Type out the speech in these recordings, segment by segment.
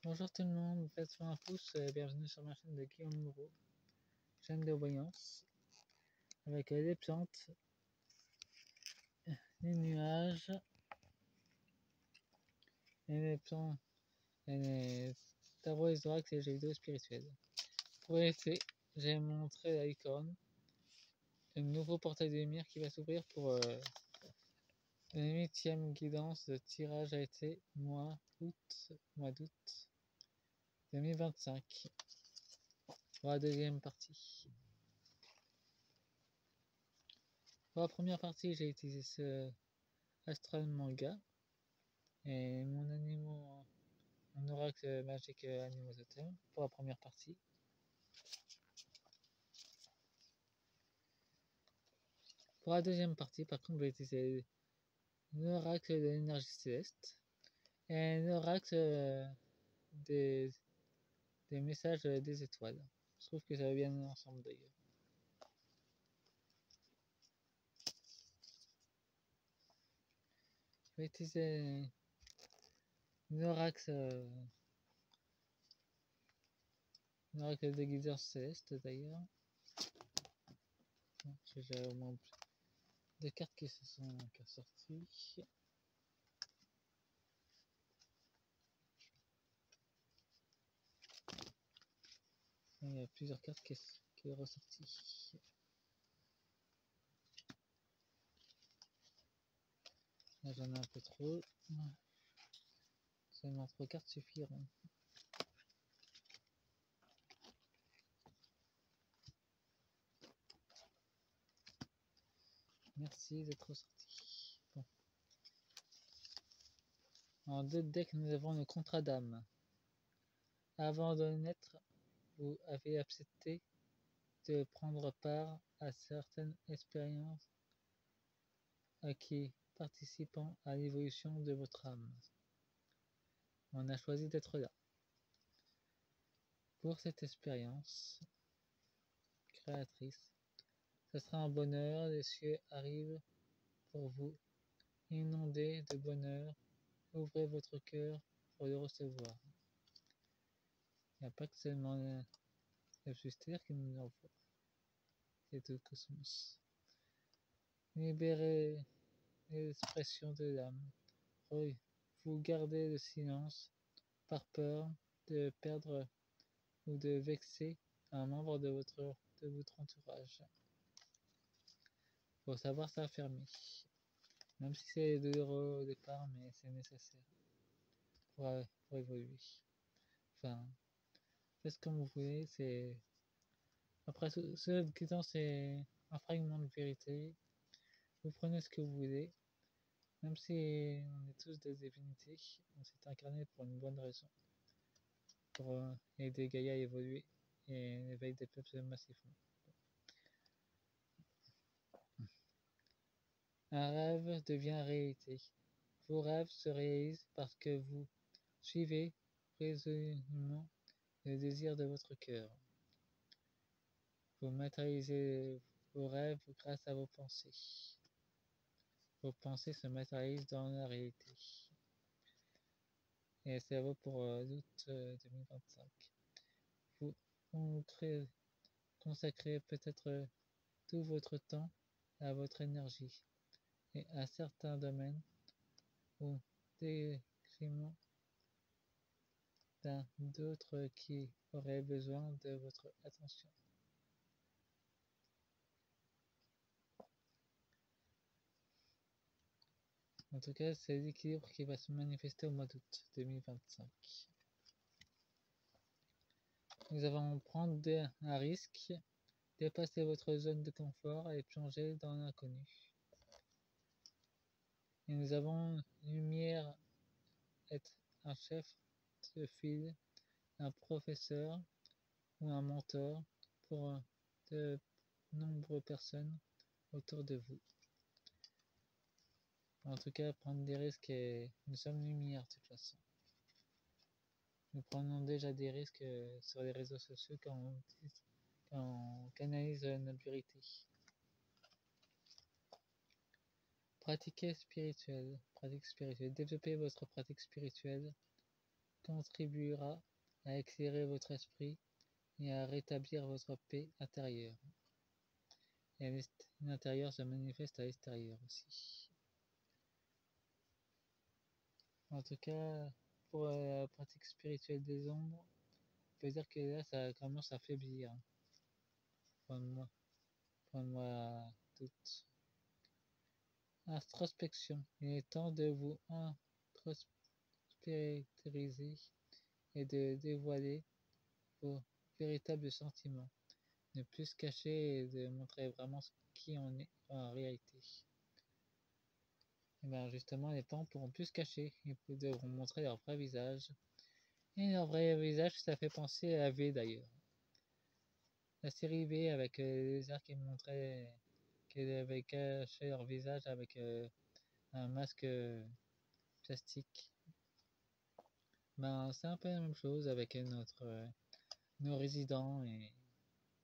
Bonjour tout le monde, vous faites sur un pouce, bienvenue sur ma chaîne de Guillaume Moreau, chaîne de voyance, avec des plantes, des nuages, et des plantes, et des tarots et orax et jeux vidéo spirituels. Pour l'été, j'ai montré la licorne, un nouveau portail de lumière qui va s'ouvrir pour la 8e guidance de tirage a été mois d'août 2025 pour la deuxième partie. Pour la première partie, j'ai utilisé ce Astral Manga et mon oracle magique Animaux Totem pour la première partie. Pour la deuxième partie, par contre, je vais utiliser l'oracle de l'énergie céleste et l'oracle des messages des étoiles. Je trouve que ça va bien ensemble d'ailleurs. Je vais utiliser l'oracle des guideurs célestes d'ailleurs. J'ai au moins deux cartes qui sont sorties. Il y a plusieurs cartes qui sont ressorties. Là j'en ai un peu trop. Seulement 3 cartes suffiront. Merci d'être sorti. Bon. En 2 decks, nous avons le contrat d'âme. Avant de naître, vous avez accepté de prendre part à certaines expériences qui participant à l'évolution de votre âme. On a choisi d'être là. Pour cette expérience créatrice, ce sera un bonheur, les cieux arrivent pour vous, inondés de bonheur, ouvrez votre cœur pour le recevoir. Il n'y a pas que seulement le Fuster qui nous envoie, c'est tout le cosmos. Libérez l'expression de l'âme. Vous gardez le silence par peur de perdre ou de vexer un membre de votre entourage. Faut savoir s'affirmer, même si c'est douloureux au départ, mais c'est nécessaire pour évoluer. Enfin, faites comme vous voulez, c'est... Après, ce guidant, c'est un fragment de vérité. Vous prenez ce que vous voulez, même si on est tous des divinités, on s'est incarné pour une bonne raison, pour aider Gaïa à évoluer et l'éveil des peuples massifs. Un rêve devient réalité. Vos rêves se réalisent parce que vous suivez résolument le désir de votre cœur. Vous matérialisez vos rêves grâce à vos pensées. Vos pensées se matérialisent dans la réalité. Et ça vaut pour août 2025. Vous consacrez peut-être tout votre temps à votre énergie et à certains domaines au détriment d'autres qui auraient besoin de votre attention. En tout cas, c'est l'équilibre qui va se manifester au mois d'août 2025. Nous allons prendre un risque, dépasser votre zone de confort et plonger dans l'inconnu. Et nous avons lumière, être un chef de file, un professeur ou un mentor pour de nombreuses personnes autour de vous. En tout cas, prendre des risques et nous sommes lumière de toute façon. Nous prenons déjà des risques sur les réseaux sociaux quand on canalise notre vérité. Pratique spirituelle. Développez votre pratique spirituelle contribuera à éclairer votre esprit et à rétablir votre paix intérieure. Et l'intérieur se manifeste à l'extérieur aussi. En tout cas, pour la pratique spirituelle des ombres, on peut dire que là, ça commence à faiblir. Prends-moi toute introspection. Il est temps de vous introspecteriser et de dévoiler vos véritables sentiments. Ne plus se cacher et de montrer vraiment qui on est en réalité. Et bien justement, les gens pourront plus se cacher. Ils devront montrer leur vrai visage. Et leur vrai visage, ça fait penser à V d'ailleurs. La série V avec les arts qui montraient qu'ils avaient caché leur visage avec un masque plastique. Ben, c'est un peu la même chose avec nos résidents et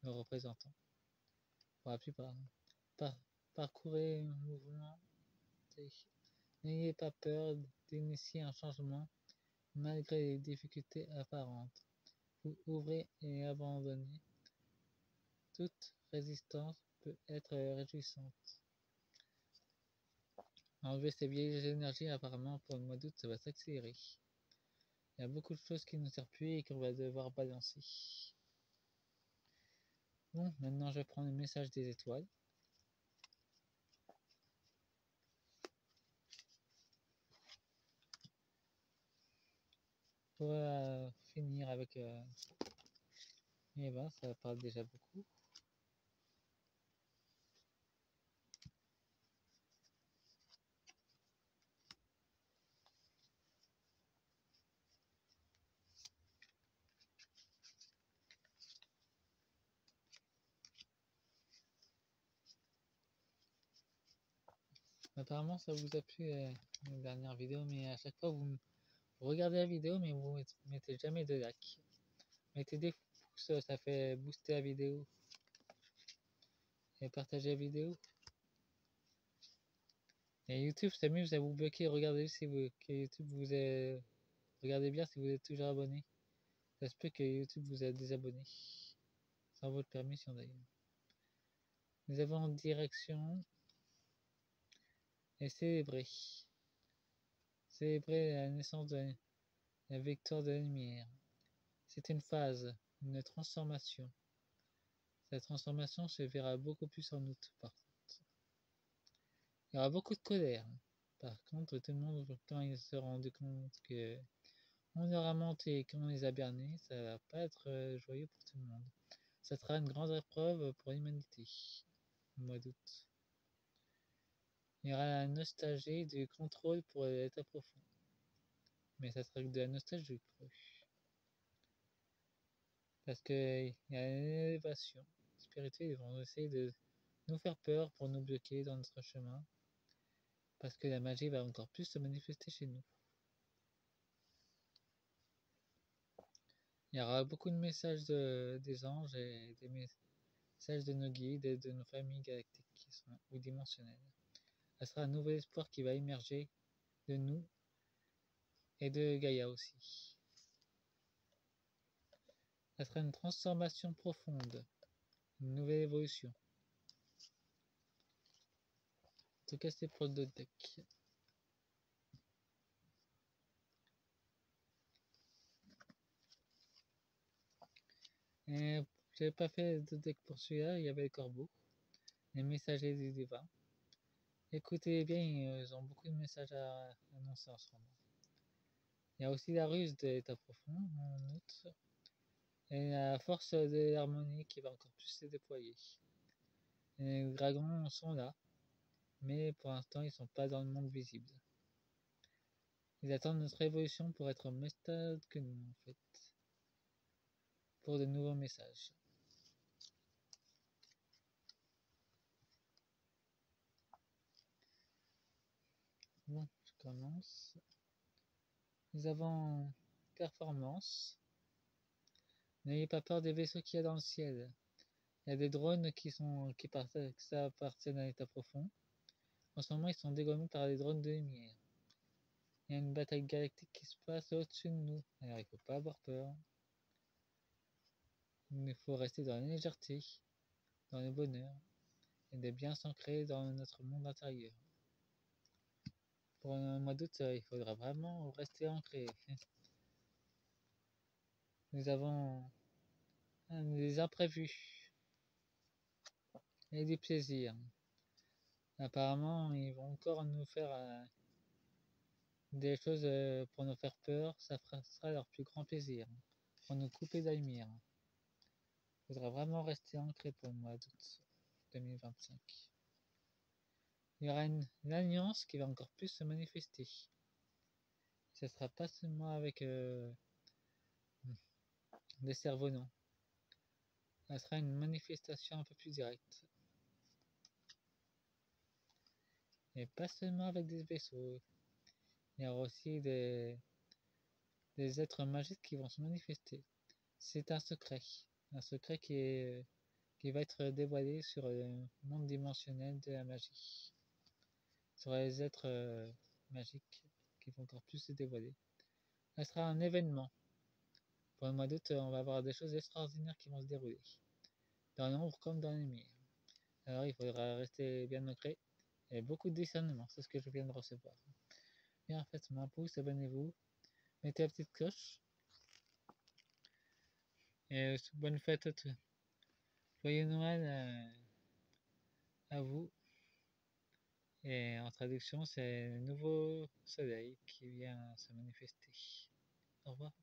nos représentants. Pour la plupart. Parcourez un mouvement. N'ayez pas peur d'initier un changement malgré les difficultés apparentes. Vous ouvrez et abandonnez. Toute résistance peut être réjouissante. Enlever ces vieilles énergies, apparemment pour le mois d'août, ça va s'accélérer. Il y a beaucoup de choses qui ne nous servent plus et qu'on va devoir balancer. Bon, maintenant je vais prendre le message des étoiles. Pour finir avec... eh ben, ça parle déjà beaucoup. Apparemment ça vous a plu la dernière vidéo, mais à chaque fois vous regardez la vidéo mais vous mettez jamais de like. Mettez des pouces, ça fait booster la vidéo. Et partagez la vidéo. Et YouTube s'amuse à vous bloquer, regardez si vous que YouTube vous est. Regardez bien si vous êtes toujours abonné. Ça se peut que YouTube vous a désabonné. Sans votre permission d'ailleurs. Nous avons en direction et célébrer. Célébrer la naissance de la victoire de la lumière. C'est une phase, une transformation. Cette transformation se verra beaucoup plus en août, par contre. Il y aura beaucoup de colère. Par contre, tout le monde, quand ils se rendent compte que on leur a menti et qu'on les a bernés, ça va pas être joyeux pour tout le monde. Ça sera une grande épreuve pour l'humanité, au mois d'août. Il y aura la nostalgie du contrôle pour l'état profond. Mais ça sera de la nostalgie crue. Parce qu'il y a l'élévation spirituelle, ils vont essayer de nous faire peur pour nous bloquer dans notre chemin. Parce que la magie va encore plus se manifester chez nous. Il y aura beaucoup de messages des anges et des messages de nos guides et de nos familles galactiques ou dimensionnelles. Ce sera un nouvel espoir qui va émerger de nous et de Gaïa aussi. Ça sera une transformation profonde, une nouvelle évolution. En tout cas, c'est pour le deck. Et j'avais pas fait de deck pour celui-là, il y avait le corbeau, les messagers du divin. Écoutez bien, ils ont beaucoup de messages à annoncer en ce moment. Il y a aussi la ruse de l'état profond en août. Et la force de l'harmonie qui va encore plus se déployer. Et les dragons sont là, mais pour l'instant ils sont pas dans le monde visible. Ils attendent notre évolution pour être plus stable que nous en fait. Pour de nouveaux messages. Bon, je commence. Nous avons performance. N'ayez pas peur des vaisseaux qu'il y a dans le ciel. Il y a des drones qui appartiennent à l'état profond. En ce moment, ils sont dégommés par des drones de lumière. Il y a une bataille galactique qui se passe au-dessus de nous. Alors il faut pas avoir peur. Il faut rester dans la légèreté, dans le bonheur, et de bien s'ancrer dans notre monde intérieur. Pour le mois d'août, il faudra vraiment rester ancré. Nous avons des imprévus et des plaisirs. Apparemment, ils vont encore nous faire des choses pour nous faire peur. Ça sera leur plus grand plaisir. Pour nous couper d'Aimir. Il faudra vraiment rester ancré pour le mois d'août 2025. Il y aura une alliance qui va encore plus se manifester. Ce sera pas seulement avec des cerfs-volants. Ça sera une manifestation un peu plus directe. Et pas seulement avec des vaisseaux. Il y aura aussi des êtres magiques qui vont se manifester. C'est un secret qui va être dévoilé sur le monde dimensionnel de la magie. Sur les êtres magiques qui vont encore plus se dévoiler. Ça sera un événement. Pour le mois d'août, on va avoir des choses extraordinaires qui vont se dérouler. Dans l'ombre comme dans la lumière. Alors il faudra rester bien ancré et beaucoup de discernement, c'est ce que je viens de recevoir. Bien, faites-moi un pouce, abonnez-vous, mettez la petite cloche. Et bonne fête à tous. Joyeux Noël à vous. Et en traduction, c'est le nouveau soleil qui vient se manifester. Au revoir.